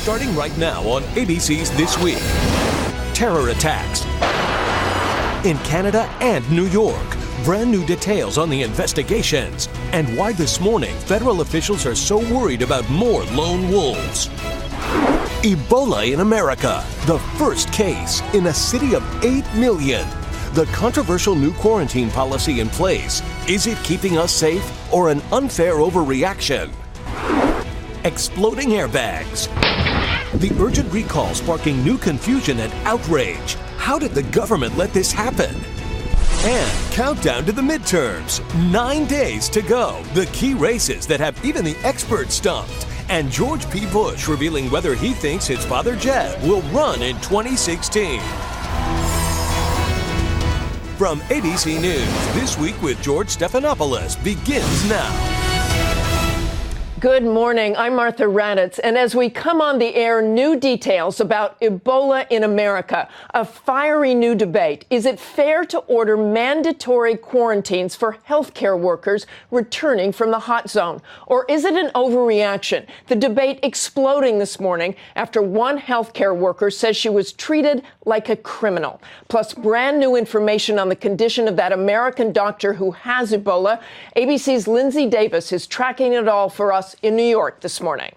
starting right now on ABC's This Week. Terror attacks in Canada and New York. Brand new details on the investigations and why this morning federal officials are so worried about more lone wolves. Ebola in America, the first case in a city of 8 million. The controversial new quarantine policy in place, is it keeping us safe or an unfair overreaction? Exploding airbags. The urgent recall sparking new confusion and outrage. How did the government let this happen? And countdown to the midterms. 9 days to go. The key races that have even the experts stumped. And George P. Bush revealing whether he thinks his father Jeb will run in 2016. From ABC News, This Week with George Stephanopoulos begins now. Good morning. I'm Martha Raddatz, and as we come on the air, new details about Ebola in America. A fiery new debate. Is it fair to order mandatory quarantines for healthcare workers returning from the hot zone? Or is it an overreaction? The debate exploding this morning after one healthcare worker says she was treated like a criminal. Plus, brand new information on the condition of that American doctor who has Ebola. ABC's Lindsay Davis is tracking it all for us in New York this morning.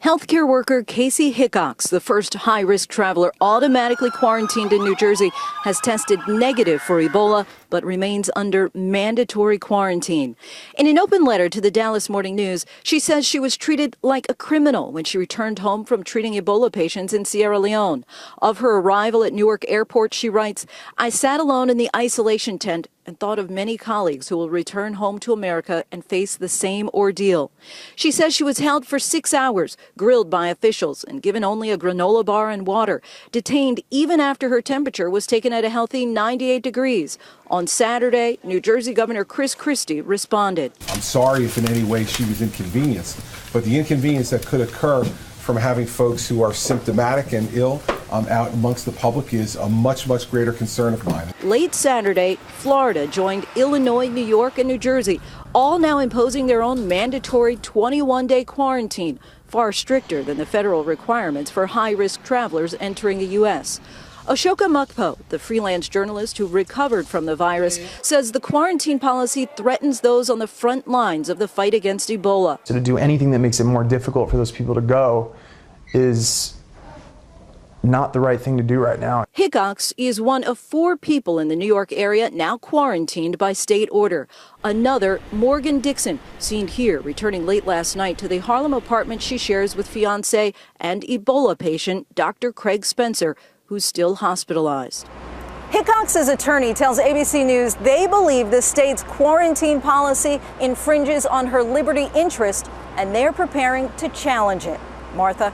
Healthcare worker Casey Hickox, the first high-risk traveler automatically quarantined in New Jersey, has tested negative for Ebola, but remains under mandatory quarantine. In an open letter to the Dallas Morning News, she says she was treated like a criminal when she returned home from treating Ebola patients in Sierra Leone. Of her arrival at Newark Airport, she writes, "I sat alone in the isolation tent and thought of many colleagues who will return home to America and face the same ordeal." She says she was held for 6 hours, grilled by officials, and given only a granola bar and water, detained even after her temperature was taken at a healthy 98 degrees. On Saturday, New Jersey Governor Chris Christie responded. "I'm sorry if in any way she was inconvenienced, but the inconvenience that could occur from having folks who are symptomatic and ill out amongst the public is a much, much greater concern of mine." Late Saturday, Florida joined Illinois, New York, and New Jersey, all now imposing their own mandatory 21-day quarantine, far stricter than the federal requirements for high-risk travelers entering the U.S. Ashoka Mukpo, the freelance journalist who recovered from the virus, says the quarantine policy threatens those on the front lines of the fight against Ebola. So to do anything that makes it more difficult for those people to go is not the right thing to do right now. Hickox is one of 4 people in the New York area now quarantined by state order. Another, Morgan Dixon, seen here returning late last night to the Harlem apartment she shares with fiancé and Ebola patient Dr. Craig Spencer, who's still hospitalized. Hickox's attorney tells ABC News they believe the state's quarantine policy infringes on her liberty interest, and they're preparing to challenge it. Martha.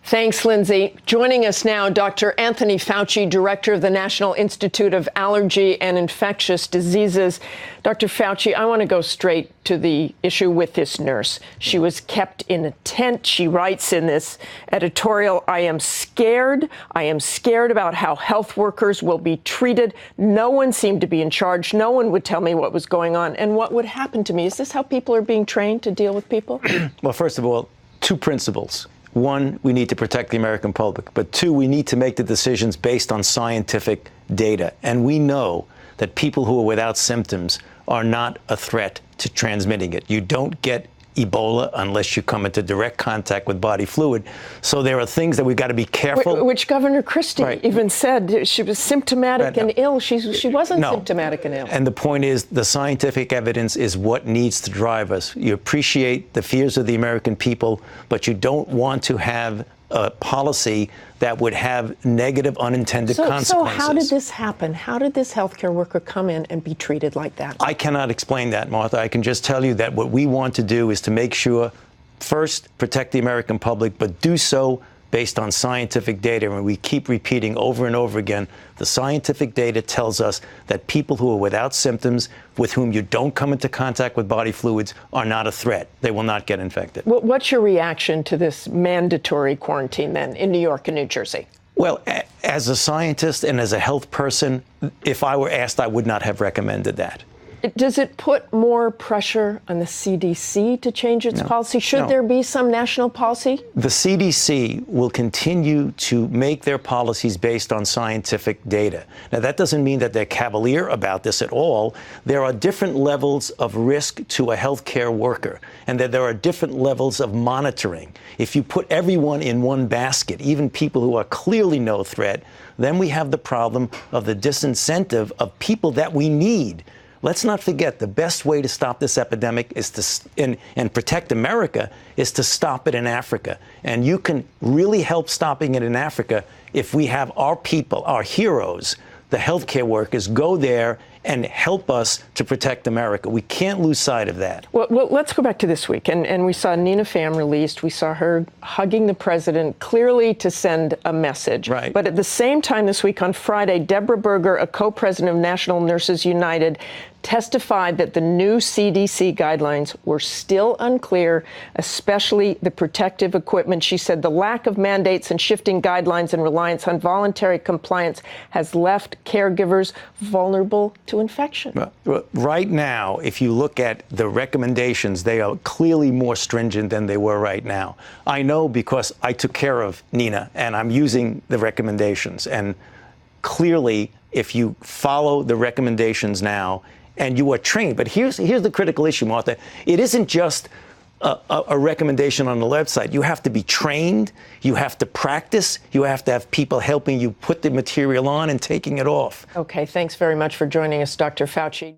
Thanks, Lindsay. Joining us now, Dr. Anthony Fauci, director of the National Institute of Allergy and Infectious Diseases. Dr. Fauci, I want to go straight to the issue with this nurse. She was kept in a tent. She writes in this editorial, I am scared. I am scared about how health workers will be treated. No one seemed to be in charge. No one would tell me what was going on and what would happen to me. Is this how people are being trained to deal with people? Well, first of all, 2 principles. 1, we need to protect the American public. But 2, we need to make the decisions based on scientific data. And we know that people who are without symptoms are not a threat to transmitting it. You don't get Ebola unless you come into direct contact with body fluid. So there are things that we've got to be careful. Which Governor Christie even said she was symptomatic and ill. She wasn't No. symptomatic and ill. And the point is, the scientific evidence is what needs to drive us. You appreciate the fears of the American people, but you don't want to have a policy that would have negative unintended consequences. So how did this happen? How did this healthcare worker come in and be treated like that? I cannot explain that, Martha. I can just tell you that what we want to do is to make sure, first, protect the American public, but do so based on scientific data. And we keep repeating over and over again, the scientific data tells us that people who are without symptoms, with whom you don't come into contact with body fluids, are not a threat. They will not get infected. What's your reaction to this mandatory quarantine then in New York and New Jersey? Well, as a scientist and as a health person, if I were asked, I would not have recommended that. Does it put more pressure on the CDC to change its policy? Should there be some national policy? The CDC will continue to make their policies based on scientific data. Now, that doesn't mean that they're cavalier about this at all. There are different levels of risk to a healthcare worker, and that there are different levels of monitoring. If you put everyone in one basket, even people who are clearly no threat, then we have the problem of the disincentive of people that we need. Let's not forget, the best way to stop this epidemic is to and protect America is to stop it in Africa. And you can really help stopping it in Africa if we have our people, our heroes, the healthcare workers, go there and help us to protect America. We can't lose sight of that. Well, let's go back to this week. And we saw Nina Pham released. We saw her hugging the president, clearly to send a message. Right. But at the same time this week on Friday, Deborah Berger, a co-president of National Nurses United, testified that the new CDC guidelines were still unclear, especially the protective equipment. She said the lack of mandates and shifting guidelines and reliance on voluntary compliance has left caregivers vulnerable to infection. Right now, if you look at the recommendations, they are clearly more stringent than they were right now. I know because I took care of Nina, and I'm using the recommendations. And clearly, if you follow the recommendations now, and you are trained. But here's the critical issue, Martha. It isn't just a recommendation on the website. You have to be trained. You have to practice. You have to have people helping you put the material on and taking it off. Okay, thanks very much for joining us, Dr. Fauci.